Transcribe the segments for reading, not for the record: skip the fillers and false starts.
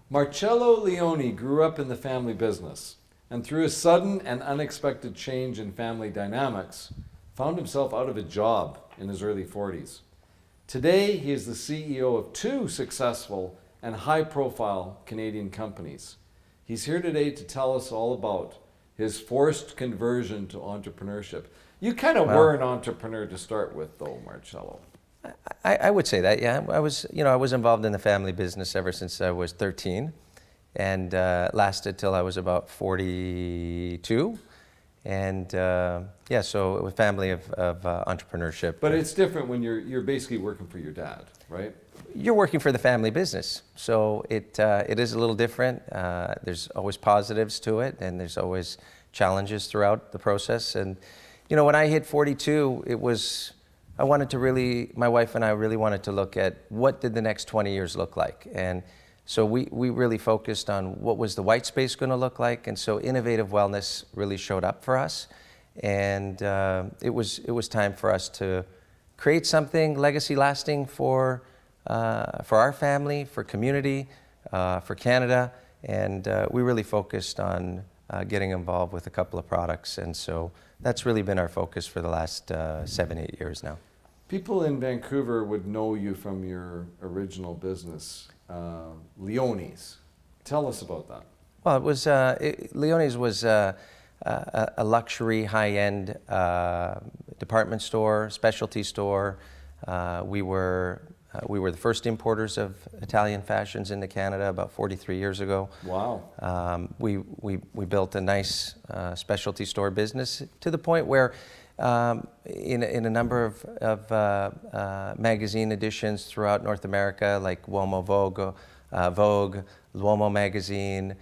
Marcello Leone grew up in the family business, and through a sudden and unexpected change in family dynamics, found himself out of a job in his early 40s. Today, he is the CEO of two successful and high-profile Canadian companies. He's here today to tell us all about his forced conversion to entrepreneurship. You kind of were an entrepreneur to start with, though, Marcello. I would say that, yeah. I was involved in the family business ever since I was 13, and lasted till I was about 42. And yeah, so a family of entrepreneurship. But it's different when you're basically working for your dad, right? You're working for the family business, so it is a little different. There's always positives to it, and there's always challenges throughout the process. And when I hit 42, my wife and I really wanted to look at what did the next 20 years look like. And so we really focused on what was the white space going to look like. And so innovative wellness really showed up for us. And it was time for us to create something legacy lasting for our family, for community, for Canada. And we really focused on getting involved with a couple of products. And so that's really been our focus for the last 7-8 years now. People in Vancouver would know you from your original business, Leone's. Tell us about that. Well, Leone's was a luxury, high-end department store, specialty store. We were the first importers of Italian fashions into Canada about 43 years ago. Wow. We built a nice specialty store business to the point where in a number of magazine editions throughout North America, like Uomo Vogue, L'Uomo magazine,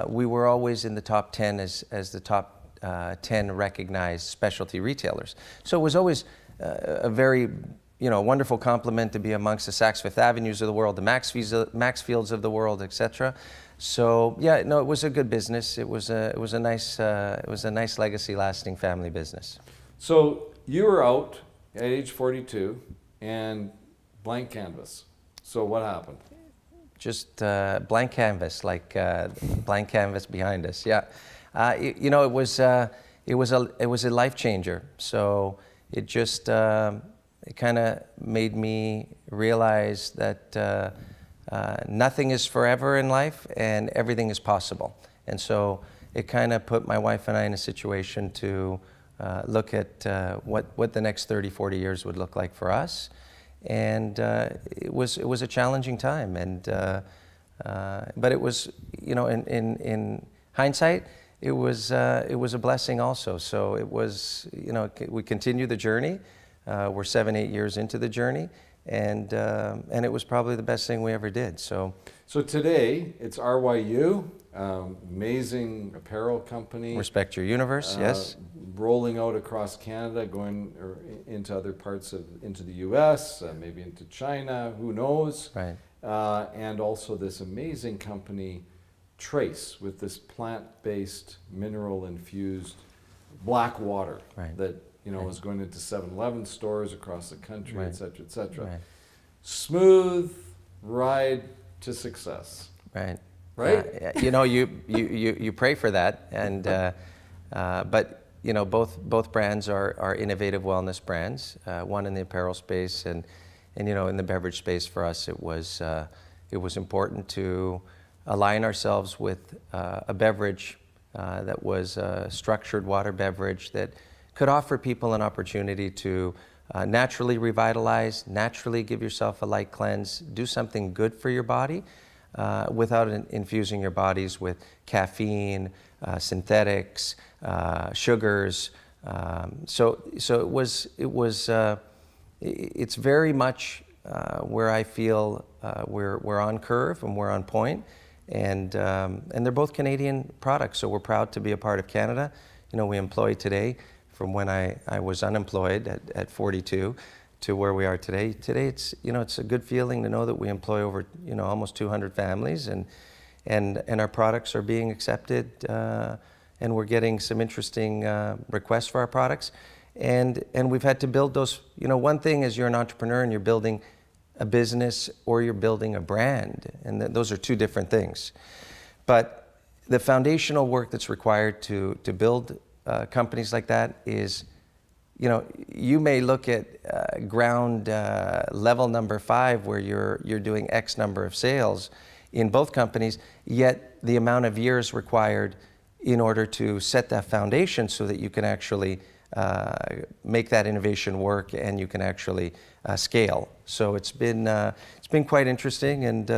we were always in the top 10 as the top 10 recognized specialty retailers. So it was always a very wonderful compliment to be amongst the Saks Fifth Avenues of the world, the Maxfields of the world, etc. So yeah, no, it was a good business. It was a nice legacy-lasting family business. So you were out at age 42 and blank canvas. So what happened? Just blank canvas, like blank canvas behind us. Yeah, it was a life changer. So it just it kind of made me realize that nothing is forever in life and everything is possible. And so it kind of put my wife and I in a situation to look at what the next 30, 40 years would look like for us. And it was a challenging time. And but it was, in hindsight, it was a blessing also. So it was, we continued the journey. We're 7-8 years into the journey, and it was probably the best thing we ever did. So today it's RYU, amazing apparel company. Respect Your Universe, yes. Rolling out across Canada, going into other parts into the U.S., maybe into China, who knows? Right. And also this amazing company, Trace, with this plant-based, mineral-infused black water that is going into 7-Eleven stores across the country, et cetera, et cetera. Right. Smooth ride to success. Right. Right? You pray for that, and but both brands are innovative wellness brands. One in the apparel space, and in the beverage space for us, it was important to align ourselves with a beverage that was a structured water beverage that could offer people an opportunity to naturally revitalize, naturally give yourself a light cleanse, do something good for your body without infusing your bodies with caffeine, synthetics, sugars. So it's very much where I feel we're on curve and we're on point, and they're both Canadian products. So we're proud to be a part of Canada. We employ today, from when I was unemployed at 42 to where we are today. Today it's a good feeling to know that we employ over almost 200 families, and our products are being accepted, and we're getting some interesting requests for our products, and we've had to build those. One thing is you're an entrepreneur and you're building a business or you're building a brand, and those are two different things. But the foundational work that's required to build companies like that is, you know, you may look at ground level number 5 where you're doing X number of sales in both companies, yet the amount of years required in order to set that foundation so that you can actually make that innovation work and you can actually scale. So it's been quite interesting, and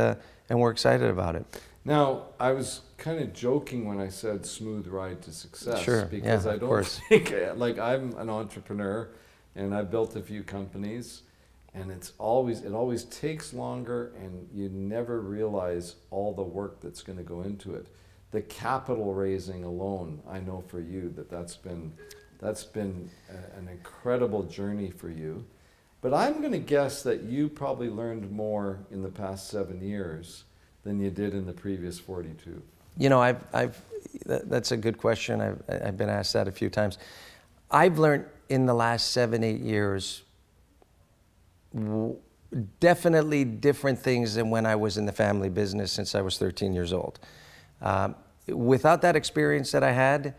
we're excited about it. Now, I was kind of joking when I said smooth ride to success. Sure, Because yeah, I of don't course. think, like, I'm an entrepreneur and I've built a few companies, and it always takes longer, and you never realize all the work that's going to go into it. The capital raising alone, I know for you that's been an incredible journey for you. But I'm going to guess that you probably learned more in the past 7 years than you did in the previous 42. You know, that's a good question. I've been asked that a few times. I've learned in the last 7, 8 years definitely different things than when I was in the family business since I was 13 years old. Without that experience that I had,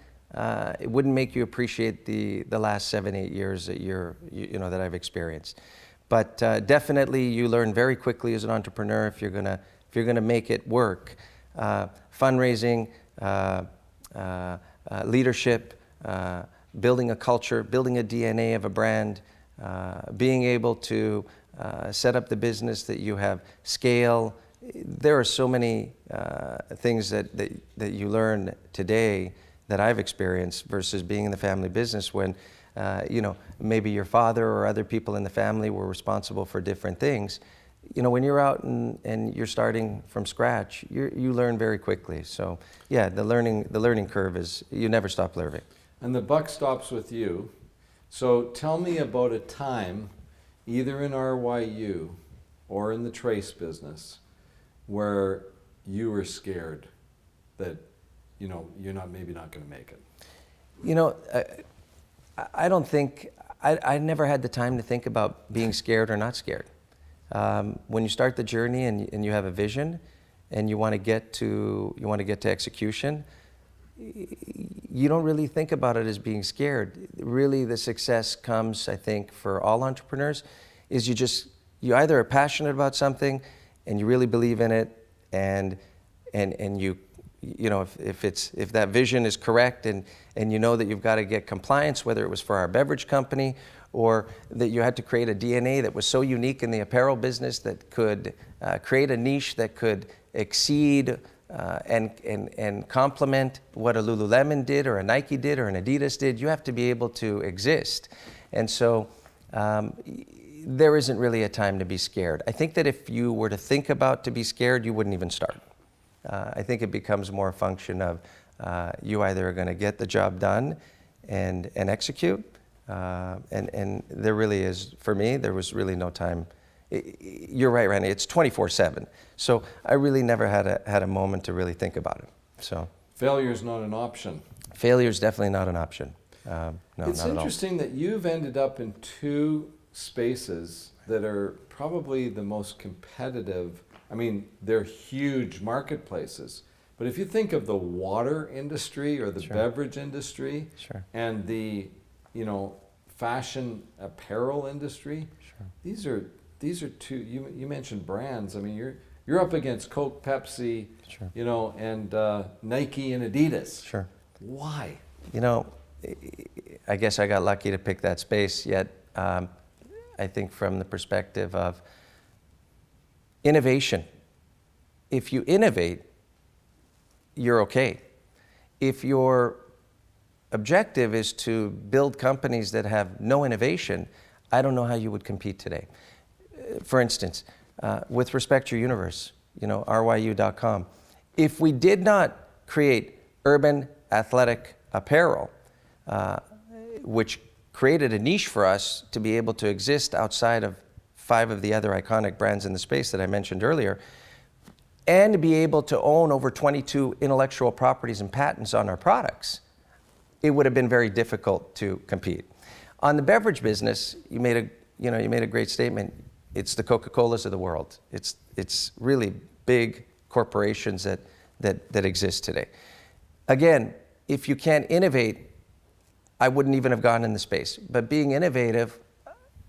it wouldn't make you appreciate the last 7, 8 years that that I've experienced. But definitely, you learn very quickly as an entrepreneur if you're gonna make it work. Fundraising, leadership, building a culture, building a DNA of a brand, being able to set up the business that you have, scale. There are so many things that you learn today that I've experienced versus being in the family business when, maybe your father or other people in the family were responsible for different things. You know, when you're out and you're starting from scratch, you learn very quickly. So yeah, the learning curve is, you never stop learning. And the buck stops with you. So tell me about a time, either in RYU or in the trace business, where you were scared that, you're maybe not going to make it. You know, I don't think, I never had the time to think about being scared or not scared. When you start the journey and you have a vision and you want to get to execution, you don't really think about it as being scared. Really, the success comes, I think, for all entrepreneurs, is you either are passionate about something and you really believe in it, and if that vision is correct, and you know that you've got to get compliance, whether it was for our beverage company or that you had to create a DNA that was so unique in the apparel business that could create a niche that could exceed and complement what a Lululemon did or a Nike did or an Adidas did. You have to be able to exist. And so there isn't really a time to be scared. I think that if you were to think about to be scared, you wouldn't even start. I think it becomes more a function of you either are going to get the job done and execute, and there really is, for me, there was really no time. You're right, Randy, it's 24/7. So I really never had a moment to really think about it. So Failure is not an option. Failure is definitely not an option. No, it's not at all. interesting that you've ended up in two spaces that are probably the most competitive. I mean, they're huge marketplaces. But if you think of the water industry or the Sure. beverage industry Sure. and the, fashion apparel industry, Sure. these are two. You mentioned brands. I mean, you're up against Coke, Pepsi, Sure. and Nike and Adidas. Sure. Why? I guess I got lucky to pick that space, yet I think from the perspective of innovation, if you innovate, you're okay. If your objective is to build companies that have no innovation, I don't know how you would compete today. For instance, with respect to your universe, RYU.com, if we did not create urban athletic apparel, which created a niche for us to be able to exist outside of 5 of the other iconic brands in the space that I mentioned earlier, and to be able to own over 22 intellectual properties and patents on our products, it would have been very difficult to compete. On the beverage business, you made a great statement. it's the Coca-Colas of the world. It's really big corporations that exist today. Again, if you can't innovate, I wouldn't even have gone in the space. But being innovative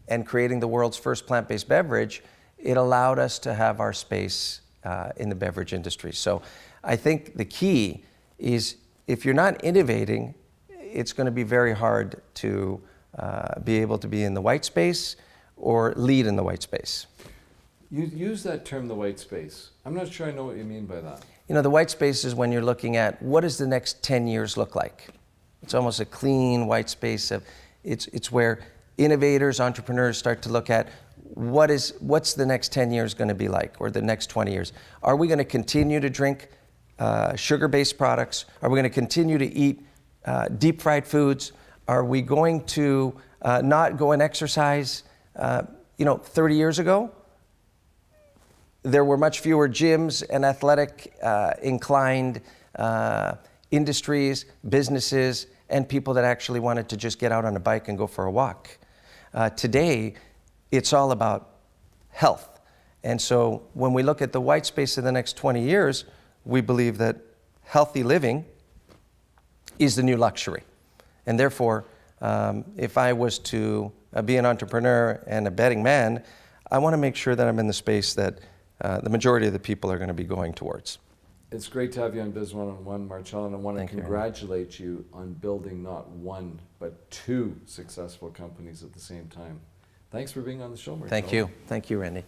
and creating the world's first plant-based beverage, it allowed us to have our space in the beverage industry. So I think the key is if you're not innovating, it's going to be very hard to be able to be in the white space or lead in the white space. You use that term, the white space. I'm not sure I know what you mean by that. You know, the white space is when you're looking at what does the next 10 years look like? It's almost a clean white space. It's where innovators, entrepreneurs start to look at what's the next 10 years going to be like, or the next 20 years. Are we going to continue to drink sugar-based products? Are we going to continue to eat deep fried foods? Are we going to not go and exercise? 30 years ago, there were much fewer gyms and athletic inclined industries, businesses, and people that actually wanted to just get out on a bike and go for a walk. Today, it's all about health. And so when we look at the white space in the next 20 years, we believe that healthy living is the new luxury. And therefore, if I was to be an entrepreneur and a betting man, I want to make sure that I'm in the space that the majority of the people are going to be going towards. It's great to have you on Biz 101, Marcello, and I want to Thank you, congratulate you on building not one, but two successful companies at the same time. Thanks for being on the show, Marcello. Thank you. Thank you, Randy.